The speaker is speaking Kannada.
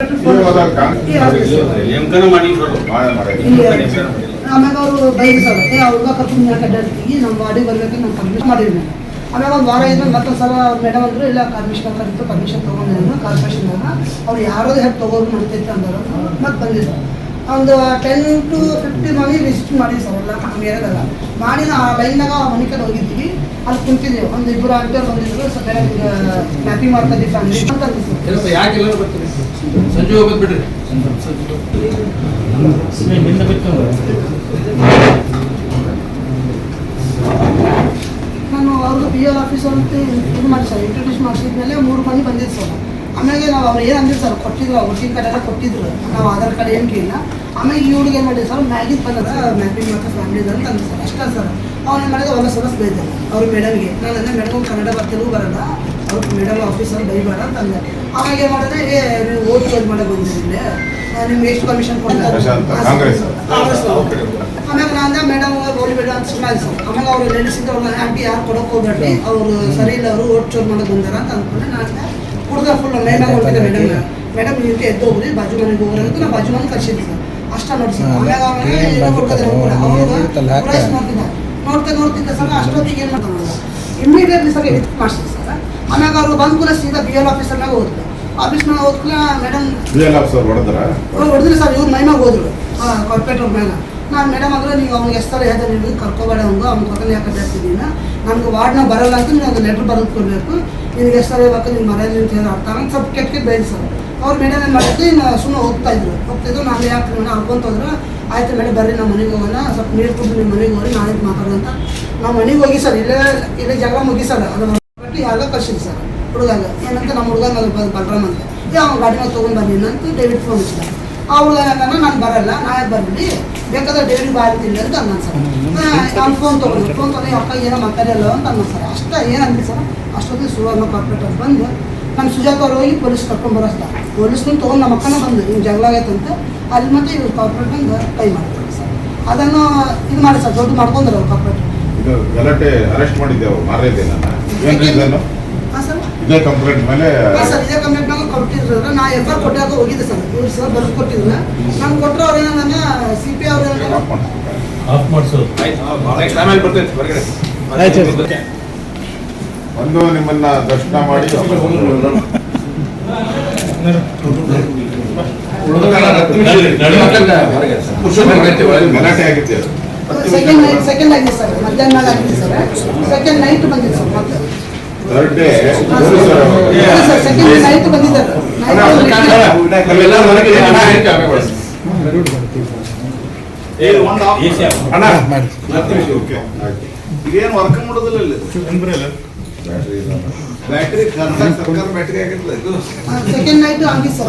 ಆಮ್ಯಾಗ ಅವರು ಬೈದು ಸರ್ ಅವ್ರಿಗೆ ಕರ್ಕೊಂಡು ಯಾಕೆ ಅಡ್ಡಾಡ್ತೀವಿ ನಮ್ಮ ವಾರ್ಡಿಗೆ ಬರ್ಬೇಕು ನಾವು ಪರ್ಮಿಷನ್ ಮಾಡಿದ್ವಿ. ಆಮ್ಯಾಗ ಒಂದು ವಾರ ಇದ್ಮೇಲೆ ಮತ್ತೊಂದು ಸಲ ಅವ್ರು ಮೇಡಮ್ ಅಂದರು ಇಲ್ಲ ಪರ್ಮಿಷನ್ ತೊಗೊಂಡಿದ್ರು ಕಾರ್ಪೊರೇಷನ್ದಾಗ ಅವ್ರು ಯಾರೋ ಹೆಲ್ಪ್ ತೊಗೊಂಡು ನಡೀತೈತೆ ಅಂದರು. ಮತ್ತೆ ಬಂದಿದ್ದು ಒಂದು 10 to 50 ಮನೆ ವಿಸಿಟ್ ಮಾಡಿದ್ವಿ ಸರ್. ಎಲ್ಲ ನಮ್ಮ ಏರಿಯಾದಾಗ ಮಾಡಿ ಆ ಲೈನ್ನಾಗ ಆ ಮನೆ ಕಡೆ ಹೋಗಿದ್ವಿ. ಅಲ್ಲಿ ಕುಂತಿದ್ದೀವಿ. ಒಂದು 2 ಆಂಟಿಯವ್ರು ಬಂದಿದ್ರು. ಸ್ವಲ್ಪ ಮ್ಯಾಪಿಂಗ್ ಮಾಡ್ತಾ ಇದ್ದೀವಿ ಫ್ಯಾಮಿಲಿ ಅಂತ ಅಂದಿದ್ರು. ನಾನು ಅವ್ರಿಗೆ PL ಆಫೀಸರ್ ಅಂತ ಇದು ಮಾಡಿ ಸರ್ ಇಂಟ್ರೊಡ್ಯೂಸ್ ಮಾಡಿಸಿದ್ಮೇಲೆ 3 ಮನೆ ಬಂದಿದ್ದು ಸರ್. ಆಮೇಲೆ ನಾವು ಅವ್ರು ಏನು ಅಂದಿದ್ದು ಸರ್ ಕೊಟ್ಟಿದ್ರು ವೋಟಿಂಗ್ ಕಾರ್ಡ್ ಎಲ್ಲ ಕೊಟ್ಟಿದ್ರು. ನಾವು ಆಧಾರ್ ಕಾರ್ಡ್ ಏನು ಕೇಳಿಲ್ಲ. ಆಮೇಲೆ ಇವ್ರಿಗೆ ಏನು ಮಾಡಿದ್ರು ಸರ್ ಮ್ಯಾಗಿದ್ದು ಬಂದ್ರೆ ಮ್ಯಾಪಿಂಗ್ ಮಾಡ್ತಾ ಫ್ಯಾಮಿಲಿ ಅಂತ ಅಂದ್ರು ಸರ್. ಅಷ್ಟೇ ಸರ್. ಅವ್ನು ಏನು ಮಾಡಿದ್ರೆ ಒಂದು ಸಲ ಬೈತಾರೆ ಅವ್ರ ಮೇಡಮ್ಗೆ. ನಾನು ಅಂದರೆ ಮೇಡಮ್ ಕನ್ನಡ ತೆಲುಗು ಬರಲ್ಲ ಅವ್ರ ಮೇಡಮ್ ಆಫೀಸರ್ ಬೈಬೇಡ ಅಂತ ಅಂದೆ. ಆವಾಗ ಏನು ಮಾಡಿದ್ರೆ ನೀವು ಓಟ್ ಚೇಂಜ್ ಮಾಡೋಕೆ ಬಂದಿರಲಿಲ್ಲ ನಿಮ್ಗೆ ಎಷ್ಟು ಕಮಿಷನ್ ಕೊಡ್ತಾರೆ. ಆಮೇಲೆ ನಾನು ಮೇಡಮ್ ಗೋಲಿ ಬೇಡ ಅಂತ ಸುಮ್ಮನೆ ಸರ್. ಆಮೇಲೆ ಅವ್ರು ಲೇಡೀಸಿಂದ ಅವ್ರ ಆಂಟಿ ಯಾರು ಕೊಡೋಕೆ ಹೋಗ್ಬೇಡ್ರಿ ಅವರು ಸರಿ ಇಲ್ಲ ಅವರು ಓಟ್ ಚೋರ್ ಮಾಡೋಕೆ ಬಂದಾರ ಅಂತ ಅಂದ್ಕೊಂಡೆ. ನಾನು ಹುಡುಗ ಫುಲ್ ಮೇಡಮ್ ಹೋಗ್ತಿದ್ದೆ ಮೇಡಮ್ ನಿಂತೆ ಎದ್ದು ಹೋಗ್ರಿ ಬಾಜು ಮನೆಗೆ ಹೋಗ್ರಿ ಅಂತ ನಾವು ಬಾಜು ಮನೆ ಕರ್ಸಿದ್ವಿ ಸರ್. ಅಷ್ಟ ನೋಡಿ ಸರ್. ಆಮ್ಯಾಗ ನೋಡ್ತಿದ್ದೆ ಸರ್. ಅಷ್ಟೊತ್ತಿಗೆ ಏನು ಮಾಡ್ತಾರೆ ಇಮಿಡಿಯೇಟ್ಲಿ ಸರ್ ಎಡಿಟ್ ಮಾಡಿಸ್ತೀವಿ ಸರ್. ಆಮ್ಯಾಗ ಅವರು ಬಂದ ಕೂಡ ಸೀದಾ BL ಆಫೀಸರ್ನಾಗ ಹೋದ್ರು. ಆಫೀಸ್ನಾಗ ಹೋದ್ಕೂಲ ಮೇಡಮ್ ಹೊಡೆದ್ರಿ ಸರ್. ಇವ್ರು ಮೈಮಾಗ ಹೋದ್ರು ಕಾರ್ಪೊರೇಟ್ ಅವ್ರ ಮ್ಯಾಗ. ನಾನು ಮೇಡಮ್ ಅಂದ್ರೆ ನೀವು ಅವ್ನಿಗೆ ಎಷ್ಟು ಹೇಳ್ತಾರೆ ನೀವು ಕರ್ಕೋಬೇಡ ಅವ್ನು ಕೊಟ್ಟಲ್ಲಿ ಯಾಕೆ ಜಾಸ್ತಿದ್ದೀನ ನನಗೆ ವಾರ್ಡ್ನಾಗ ಬರಲ್ಲ ಅಂತ ನೀವು ಒಂದು ಲೆಟ್ರ್ ಬರೆದು ಕೊಡಬೇಕು. ನಿನಗೆ ಎಷ್ಟು ಹೇಳ್ಬೇಕು ನೀವು ಮರ್ಯಾದೆ ಅಂತ ಹೇಳಿ ಅರ್ಥ ಅಂತ ಸ್ವಲ್ಪ ಕೆಟ್ಟ ಬೈದು ಸರ್. ಅವ್ರು ಮೇಡಮ್ ಏನು ಮಾಡಿದ್ವಿ ಸುಮ್ಮನೆ ಹೋಗ್ತಾಯಿದ್ರು. ನಾನು ಯಾಕೆ ಮೇಡಮ್ ಅನ್ಕೊಂತಂದ್ರೆ ಆಯ್ತು ಮೇಡಮ್ ಬರ್ರಿ ನಮ್ಮ ಮನೆಗೆ ಹೋಗೋಣ ಸ್ವಲ್ಪ ನೀರು ಕೊಟ್ಟು ನಿಮ್ಮ ಮನೆಗೆ ಹೋಗಿ ನಾಳೆ ಮಾತಾಡೋಂತ ನಾವು ಮನೆಗೆ ಹೋಗಿ ಸರ್. ಇಲ್ಲೇ ಜಗಳ ಮುಗಿ ಸರ್. ಅದು ಬಟ್ಟು ಯಾವಾಗ ಕಳ್ಸಿದ್ವಿ ಸರ್ ಹುಡುಗಾಗ ಏನಂತ ನಮ್ಮ ಹುಡುಗಂಗ ಬಲರಾಮ್ ಅಂತ ಅವ್ನು ಗಾಡಿನಾಗ ತೊಗೊಂಡು ಬಂದಿಲ್ಲ ಅಂತ ಡೇವಿಡ್ ಫೋನ್ ಹಚ್ಚಿದ. ಆ ಹುಡುಗ ಏನಂತ ನಾನು ಬರಲ್ಲ ನಾಳೆ ಬರಲಿ ಬೇಕಾದ್ರೆ ಡೇವಿಡ್ ಬಾರಿತಿಲ್ಲ ಅಂತ ಅನ್ನೋದು ಸರ್. ಅವ್ನು ಫೋನ್ ತೊಗೊಂಡು ಅಪ್ಪ ಏನೋ ಮಾತಾಡಲ್ಲ ಅಂತ ಅನ್ನೋದು ಸರ್. ಅಷ್ಟೇ ಏನಂದ್ರಿ ಸರ್. ಅಷ್ಟೊತ್ತಿಗೆ ಸುವರ್ಣ ಕಾರ್ಪೊರೇಟ್ ಅವ್ರು ಬಂದು ನಮ್ಮ ಸುಜಾತ ಅವ್ರು ಹೋಗಿ ಪೊಲೀಸ್ ಕರ್ಕೊಂಡ್ಬರೋಸ್ತ ಪೊಲೀಸ್ನ ತೊಗೊಂಡು ನಮ್ಮ ಅಕ್ಕನ ಬಂದು ಹಿಂಗೆ ಜಗಳ ಆಗೈತಂತ ಅಲ್ಲಿ ಮತ್ತೆ ಇವ್ರು ಕಾರ್ಪೊರೇಟ್ ಬಂದು ಕೈ ಮಾಡ್ತಾರೆ ಸರ್. ಅದನ್ನು ಇದು ಮಾಡಿ ಸರ್ ದೊಡ್ಡ ಮಾಡ್ಕೊಂಡ್ರು ಅವ್ರು ಕಾರ್ಪೊರೇಟ್ ಗಲಾಟೆ ಅರೆಸ್ಟ್ ಮಾಡಿದ್ದೇವೆ ಮಾರೇದೇನ ಸರ್. ಇದೇ ಕಂಪ್ಲೇಂಟ್ ಮೇಲೆ ಸರ್ ಇದೇ ಕಂಪ್ಲೇಂಟ್ ಮೇಲೆ ಕೊಟ್ಟಿದ್ರು. ನಾ FR ಕೊಟ್ಟಾಗ ಹೋಗಿದ್ದೆ ಸರ್. ಇವ್ರು ಸರ್ ಬರೆದು ಕೊಟ್ಟಿದ್ರು. ನಾನು ಕೊಟ್ಟರು ಅವ್ರು ಏನಂದ CP ಅವ್ರು ಒಂದು ನಿಮ್ಮನ್ನ ದರ್ಶನ ಮಾಡಿ ಗಲಾಟೆ ಆಗಿತ್ತು. ಸೆಕೆಂಡ್ ಆಗಿದೆ ಸರ್. ಮಧ್ಯಾಹ್ನ ಆಗಿದೆ ಸರ್. ಸೆಕೆಂಡ್ ನೈಟ್ ಬಂದಿದೆ ಸರ್. ಮತ್ತೆ ಥರ್ಡ್ ಡೇ ಸೆಕೆಂಡ್ ನೈಟ್ ಬಂದಿದ್ದಾರೆ. ಇದೇನು ವರ್ಕ್ ಮಾಡೋದಿಲ್ಲ ಬ್ಯಾಟ್ರಿ ಸರ್ಕಾರ ಬ್ಯಾಟ್ರಿ ಆಗಿಲ್ಲ ಇದು ಸೆಕೆಂಡ್ ನೈಟ್ ಆಗಿದೆ ಸರ್.